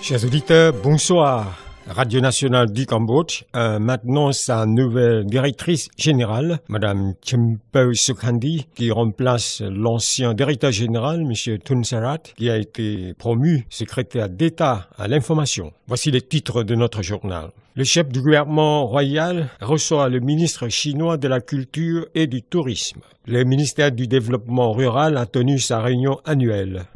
Chers auditeurs, bonsoir. Radio nationale du Cambodge, maintenant sa nouvelle directrice générale, Madame Chimpo Sukhandi, qui remplace l'ancien directeur général, M. Thun Sarat, qui a été promu secrétaire d'État à l'information. Voici les titres de notre journal. Le chef du gouvernement royal reçoit le ministre chinois de la Culture et du Tourisme. Le ministère du Développement rural a tenu sa réunion annuelle.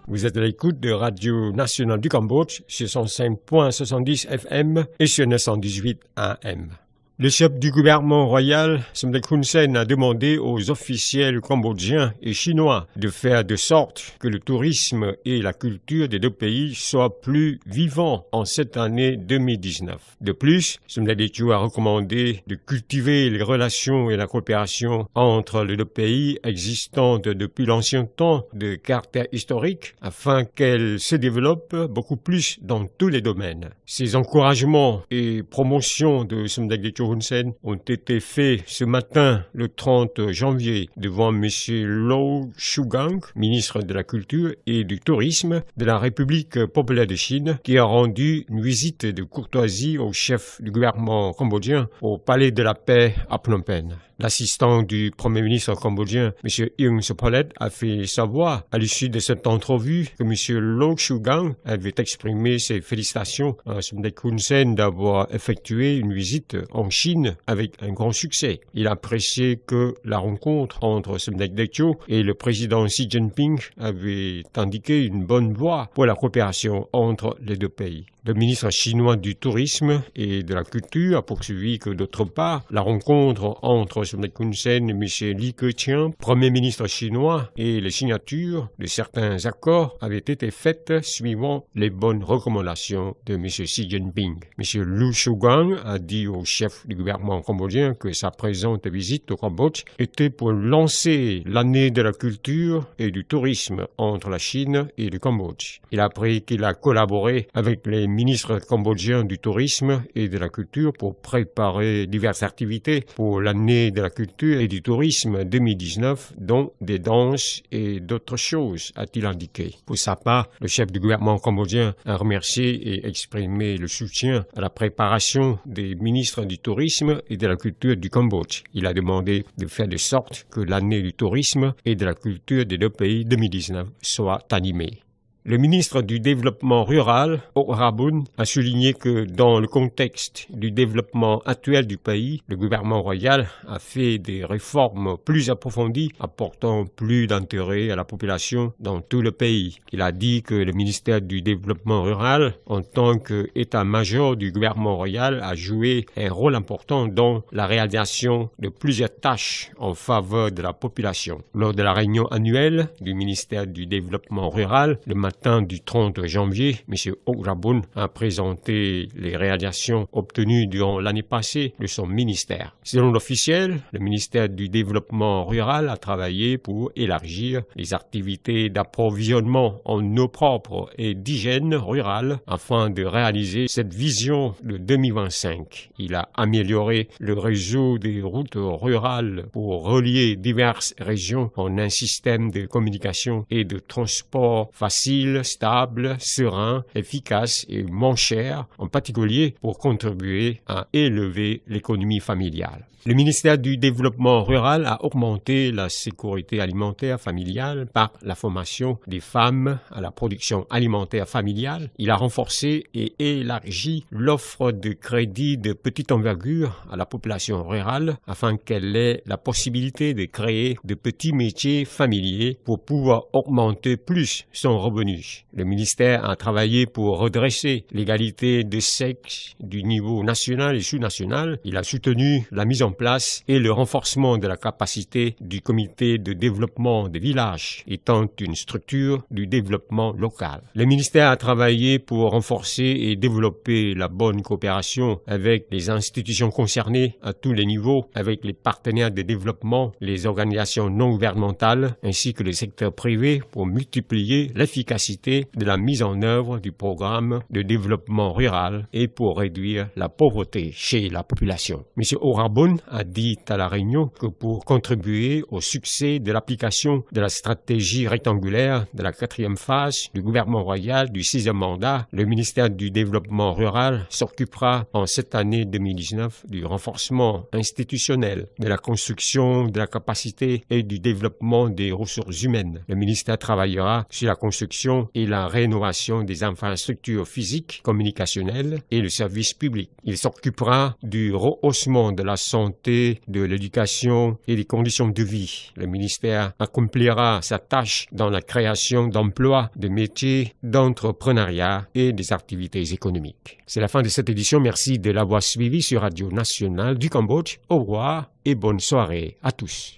Vous êtes à l'écoute de Radio nationale du Cambodge sur 105.70 FM et sur 918 AM. Le chef du gouvernement royal, Somdek Hun Sen, a demandé aux officiels cambodgiens et chinois de faire de sorte que le tourisme et la culture des deux pays soient plus vivants en cette année 2019. De plus, Somdek Detchou a recommandé de cultiver les relations et la coopération entre les deux pays existantes depuis l'ancien temps de caractère historique afin qu'elles se développent beaucoup plus dans tous les domaines. Ces encouragements et promotions de Somdek Detchou Hun Sen ont été faits ce matin, le 30 janvier, devant M. Lo Shugang, ministre de la Culture et du Tourisme de la République populaire de Chine, qui a rendu une visite de courtoisie au chef du gouvernement cambodgien au Palais de la Paix à Phnom Penh. L'assistant du Premier ministre cambodgien, M. Ieng Sopholet, a fait savoir à l'issue de cette entrevue que M. Lo Shugang avait exprimé ses félicitations à Somdek Hun Sen d'avoir effectué une visite en Chine avec un grand succès. Il a apprécié que la rencontre entre Somdek Detchou et le président Xi Jinping avait indiqué une bonne voie pour la coopération entre les deux pays. Le ministre chinois du Tourisme et de la Culture a poursuivi que, d'autre part, la rencontre entre Somdek Hun Sen et M. Li Keqiang, Premier ministre chinois, et les signatures de certains accords avaient été faites suivant les bonnes recommandations de M. Xi Jinping. M. Lu Shugang a dit au chef du gouvernement cambodgien que sa présente visite au Cambodge était pour lancer l'année de la culture et du tourisme entre la Chine et le Cambodge. Il a appris qu'il a collaboré avec les ministres cambodgiens du tourisme et de la culture pour préparer diverses activités pour l'année de la culture et du tourisme 2019, dont des danses et d'autres choses, a-t-il indiqué. Pour sa part, le chef du gouvernement cambodgien a remercié et exprimé le soutien à la préparation des ministres du tourisme et de la culture du Cambodge. Il a demandé de faire de sorte que l'année du tourisme et de la culture des deux pays 2019 soit animée. Le ministre du Développement rural, Ok Rabun, a souligné que dans le contexte du développement actuel du pays, le gouvernement royal a fait des réformes plus approfondies, apportant plus d'intérêt à la population dans tout le pays. Il a dit que le ministère du Développement rural, en tant qu'état-major du gouvernement royal, a joué un rôle important dans la réalisation de plusieurs tâches en faveur de la population. Lors de la réunion annuelle du ministère du Développement rural, le matin du 30 janvier, M. Ok Rabun a présenté les réalisations obtenues durant l'année passée de son ministère. Selon l'officiel, le ministère du Développement rural a travaillé pour élargir les activités d'approvisionnement en eau propre et d'hygiène rurale afin de réaliser cette vision de 2025. Il a amélioré le réseau des routes rurales pour relier diverses régions en un système de communication et de transport facile, stable, serein, efficace et moins cher, en particulier pour contribuer à élever l'économie familiale. Le ministère du Développement rural a augmenté la sécurité alimentaire familiale par la formation des femmes à la production alimentaire familiale. Il a renforcé et élargi l'offre de crédits de petite envergure à la population rurale afin qu'elle ait la possibilité de créer de petits métiers familiers pour pouvoir augmenter plus son revenu. Le ministère a travaillé pour redresser l'égalité des sexes du niveau national et sous-national. Il a soutenu la mise en place et le renforcement de la capacité du comité de développement des villages, étant une structure du développement local. Le ministère a travaillé pour renforcer et développer la bonne coopération avec les institutions concernées à tous les niveaux, avec les partenaires de développement, les organisations non gouvernementales, ainsi que le secteur privé pour multiplier l'efficacité l'efficacité de la mise en œuvre du programme de développement rural et pour réduire la pauvreté chez la population. M. Orabun a dit à la réunion que pour contribuer au succès de l'application de la stratégie rectangulaire de la 4e phase du gouvernement royal du 6e mandat, le ministère du Développement rural s'occupera en cette année 2019 du renforcement institutionnel, de la construction de la capacité et du développement des ressources humaines. Le ministère travaillera sur la construction et la rénovation des infrastructures physiques, communicationnelles et le service public. Il s'occupera du rehaussement de la santé, de l'éducation et des conditions de vie. Le ministère accomplira sa tâche dans la création d'emplois, de métiers, d'entrepreneuriat et des activités économiques. C'est la fin de cette édition. Merci de l'avoir suivi sur Radio Nationale du Cambodge. Au revoir et bonne soirée à tous.